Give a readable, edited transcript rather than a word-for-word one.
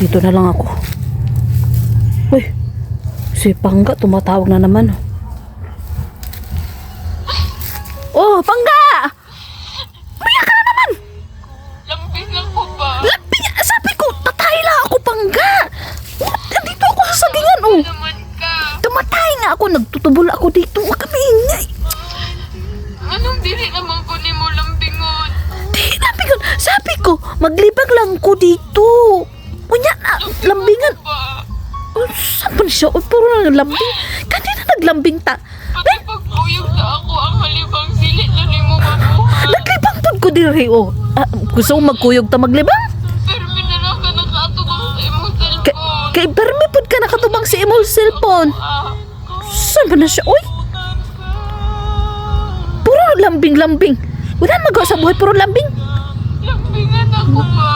Dito na lang ako. Uy, si Pangga tumatawag na naman. Oh, Pangga! Umiyak ka na naman! Lambing ako ba? Lambing! Sabi ko, tatay lang ako, Pangga! Nandito ako sa sagingan, oh. Naman ka. Tumatay nga ako, nagtutubol ako dito. Huwag kami ingay. Anong dili naman ko ni mo lambingon? Di, sabi ko, maglibag lang ko dito. Unya na, lambingan. Ba? Oh, saan pa siya? Oh, puro na lambing. Kanina naglambing ta. Pati pagpuyog na ako ang halibang dili na ni mo mabuhay. Naglibang pod ko diri, oh. Gusto mo magkuyog ta maglibang? Pero minala ka nakatubang sa imong cellphone. Kay permi pod ka nakatubang si imong cellphone. Saan ba na siya? Uy, puro lambing-lambing. Wala magawa sa buhay, puro lambing. Lambingan ako ba?